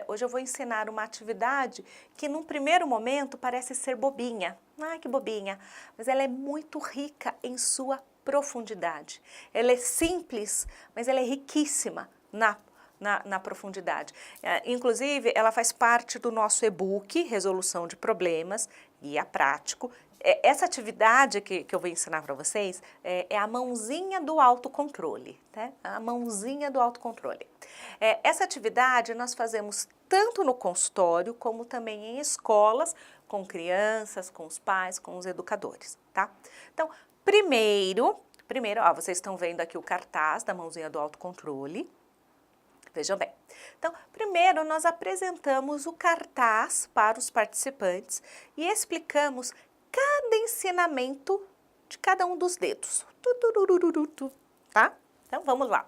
hoje eu vou ensinar uma atividade que num primeiro momento parece ser bobinha. Ah, que bobinha! Mas ela é muito rica em sua profundidade. Ela é simples, mas ela é riquíssima na profundidade. Inclusive, ela faz parte do nosso e-book, Resolução de Problemas, guia prático. Essa atividade que eu vou ensinar para vocês é a mãozinha do autocontrole, tá? A mãozinha do autocontrole. Essa atividade nós fazemos tanto no consultório como também em escolas, com crianças, com os pais, com os educadores, tá? Então, primeiro, ó, vocês estão vendo aqui o cartaz da mãozinha do autocontrole. Vejam bem. Então, primeiro nós apresentamos o cartaz para os participantes e explicamos cada ensinamento de cada um dos dedos. Tá? Então, vamos lá.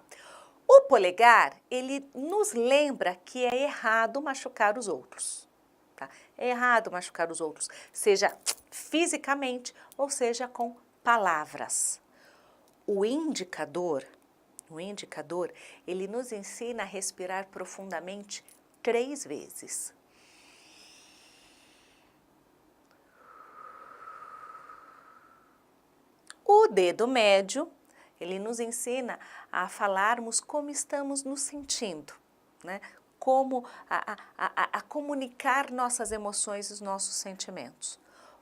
O polegar, ele nos lembra que é errado machucar os outros. Tá? É errado machucar os outros, seja fisicamente ou seja com palavras. O indicador, ele nos ensina a respirar profundamente 3 vezes. O dedo médio, ele nos ensina a falarmos como estamos nos sentindo, né? Como a comunicar nossas emoções e os nossos sentimentos.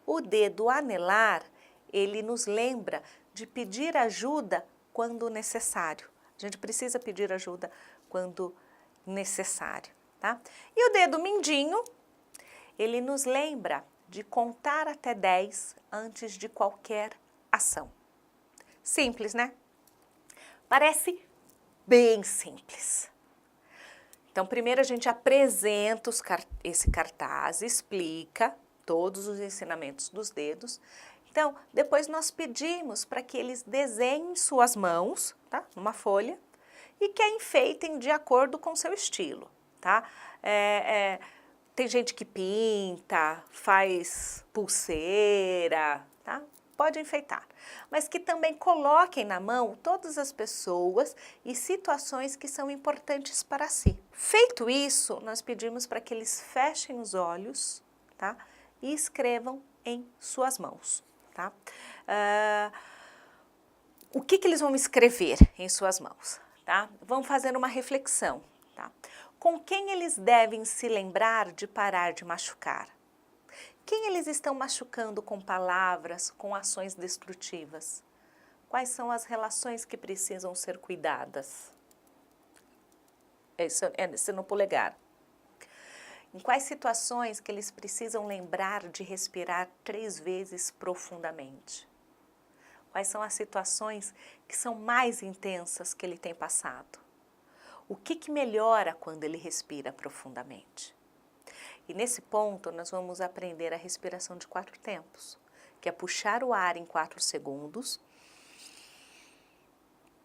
O dedo anelar, ele nos lembra de pedir ajuda quando necessário. A gente precisa pedir ajuda quando necessário, tá? E o dedo mindinho, ele nos lembra de contar até 10 antes de qualquer ação. Simples, né? Parece bem simples. Então, primeiro a gente apresenta esse cartaz, explica todos os ensinamentos dos dedos. Então, depois nós pedimos para que eles desenhem suas mãos, tá? Numa folha, e que a enfeitem de acordo com seu estilo, tá? Tem gente que pinta, faz pulseira, tá? Pode enfeitar, mas que também coloquem na mão todas as pessoas e situações que são importantes para si. Feito isso, nós pedimos para que eles fechem os olhos, tá? E escrevam em suas mãos, tá? O que eles vão escrever em suas mãos, tá? Vão fazer uma reflexão, tá? Com quem eles devem se lembrar de parar de machucar? Quem eles estão machucando com palavras, com ações destrutivas? Quais são as relações que precisam ser cuidadas? Esse no polegar. Em quais situações que eles precisam lembrar de respirar 3 vezes profundamente? Quais são as situações que são mais intensas que ele tem passado? O que melhora quando ele respira profundamente? E nesse ponto, nós vamos aprender a respiração de 4 tempos, que é puxar o ar em 4 segundos,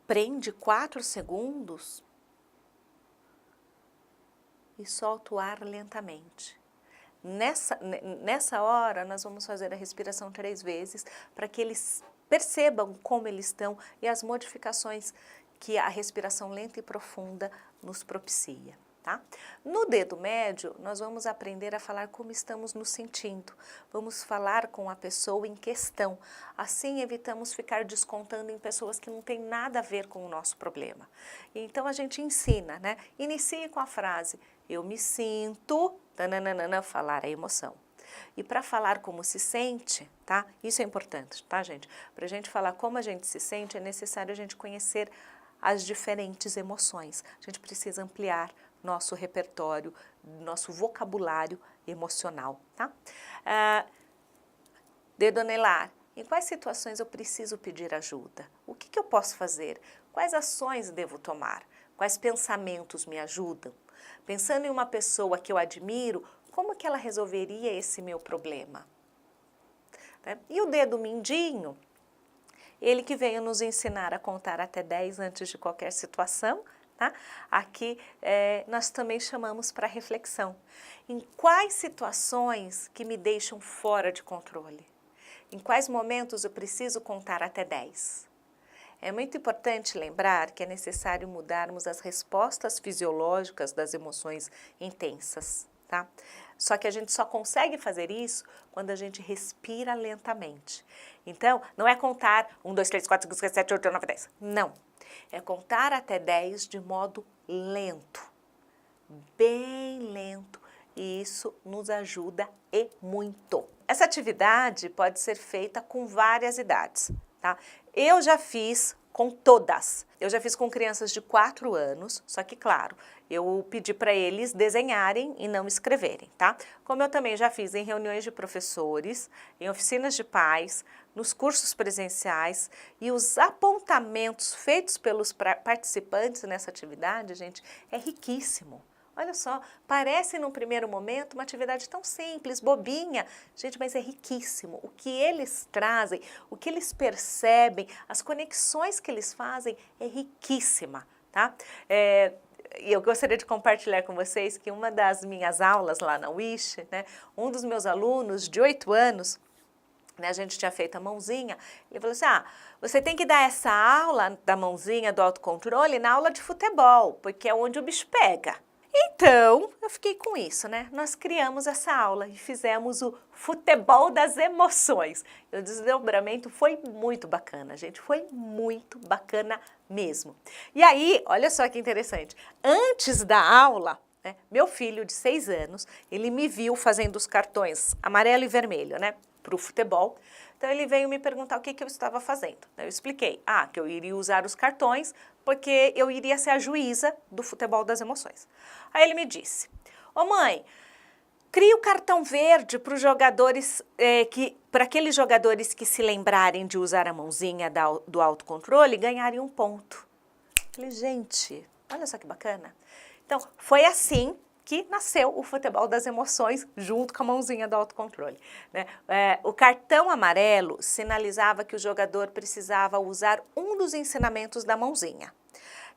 prende 4 segundos e solta o ar lentamente. Nessa hora, nós vamos fazer a respiração 3 vezes para que eles percebam como eles estão e as modificações que a respiração lenta e profunda nos propicia. Tá? No dedo médio, nós vamos aprender a falar como estamos nos sentindo. Vamos falar com a pessoa em questão. Assim, evitamos ficar descontando em pessoas que não têm nada a ver com o nosso problema. Então, a gente ensina, né? Inicie com a frase, eu me sinto, tananana, falar a emoção. E para falar como se sente, tá? Isso é importante, tá, gente? Para a gente falar como a gente se sente, é necessário a gente conhecer as diferentes emoções. A gente precisa ampliar nosso repertório, nosso vocabulário emocional, tá? Dedo anelar. Em quais situações eu preciso pedir ajuda? O que eu posso fazer? Quais ações devo tomar? Quais pensamentos me ajudam? Pensando em uma pessoa que eu admiro, como que ela resolveria esse meu problema? E o dedo mindinho, ele que veio nos ensinar a contar até 10 antes de qualquer situação, tá? Aqui nós também chamamos para reflexão. Em quais situações que me deixam fora de controle? Em quais momentos eu preciso contar até 10? É muito importante lembrar que é necessário mudarmos as respostas fisiológicas das emoções intensas, tá? Só que a gente só consegue fazer isso quando a gente respira lentamente. Então, não é contar 1, 2, 3, 4, 5, 6, 7, 8, 9, 10. Não. É contar até 10 de modo lento, bem lento. E isso nos ajuda e muito. Essa atividade pode ser feita com várias idades, tá? Eu já fiz com todas. Eu já fiz com crianças de 4 anos, só que, claro, eu pedi para eles desenharem e não escreverem, tá? Como eu também já fiz em reuniões de professores, em oficinas de pais, nos cursos presenciais, e os apontamentos feitos pelos participantes nessa atividade, gente, é riquíssimo. Olha só, parece num primeiro momento uma atividade tão simples, bobinha, gente, mas é riquíssimo. O que eles trazem, o que eles percebem, as conexões que eles fazem é riquíssima, tá? E eu gostaria de compartilhar com vocês que uma das minhas aulas lá na Wish, né, um dos meus alunos de 8 anos, né, a gente tinha feito a mãozinha, ele falou assim, você tem que dar essa aula da mãozinha, do autocontrole, na aula de futebol, porque é onde o bicho pega. Então, eu fiquei com isso, né? Nós criamos essa aula e fizemos o futebol das emoções. E o desdobramento foi muito bacana, gente, foi muito bacana mesmo. E aí, olha só que interessante, antes da aula, né, meu filho de 6 anos, ele me viu fazendo os cartões amarelo e vermelho, né, para o futebol. Então, ele veio me perguntar o que eu estava fazendo. Eu expliquei, que eu iria usar os cartões porque eu iria ser a juíza do futebol das emoções. Aí ele me disse, mãe, cria o cartão verde para os jogadores, para aqueles jogadores que se lembrarem de usar a mãozinha do autocontrole ganharem um ponto. Eu falei, gente, olha só que bacana. Então, foi assim que nasceu o futebol das emoções junto com a mãozinha do autocontrole, né? O cartão amarelo sinalizava que o jogador precisava usar um dos ensinamentos da mãozinha.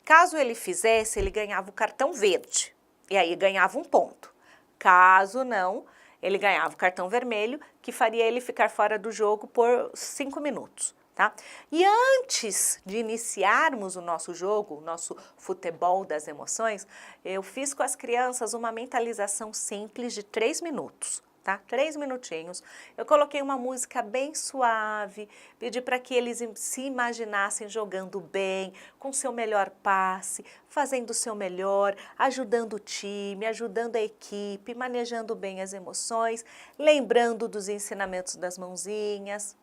Caso ele fizesse, ele ganhava o cartão verde, e aí ganhava um ponto. Caso não, ele ganhava o cartão vermelho, que faria ele ficar fora do jogo por 5 minutos. Tá? E antes de iniciarmos o nosso jogo, o nosso futebol das emoções, eu fiz com as crianças uma mentalização simples de 3 minutos. Tá? 3 minutinhos. Eu coloquei uma música bem suave, pedi para que eles se imaginassem jogando bem, com seu melhor passe, fazendo o seu melhor, ajudando o time, ajudando a equipe, manejando bem as emoções, lembrando dos ensinamentos das mãozinhas.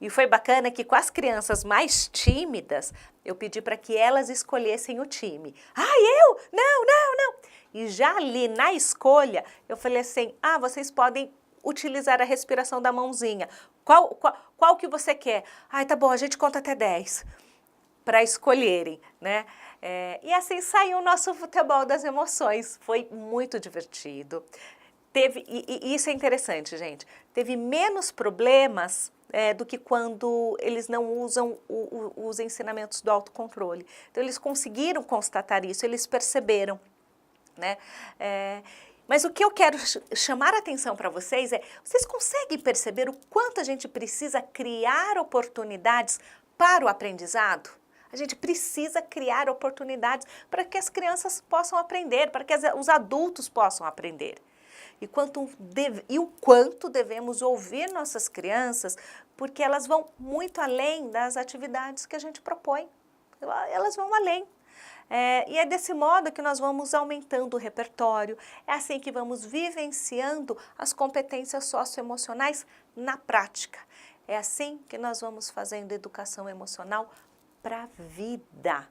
E foi bacana que com as crianças mais tímidas, eu pedi para que elas escolhessem o time. Eu? Não, não, não. E já ali na escolha, eu falei assim, vocês podem utilizar a respiração da mãozinha. Qual que você quer? Tá bom, a gente conta até 10 para escolherem, né? E assim saiu o nosso futebol das emoções. Foi muito divertido. E isso é interessante, gente. Teve menos problemas do que quando eles não usam os ensinamentos do autocontrole. Então, eles conseguiram constatar isso, eles perceberam, né? Mas o que eu quero chamar a atenção para vocês vocês conseguem perceber o quanto a gente precisa criar oportunidades para o aprendizado? A gente precisa criar oportunidades para que as crianças possam aprender, para que os adultos possam aprender. E o quanto devemos ouvir nossas crianças, porque elas vão muito além das atividades que a gente propõe. Elas vão além. E é desse modo que nós vamos aumentando o repertório, é assim que vamos vivenciando as competências socioemocionais na prática. É assim que nós vamos fazendo educação emocional para a vida.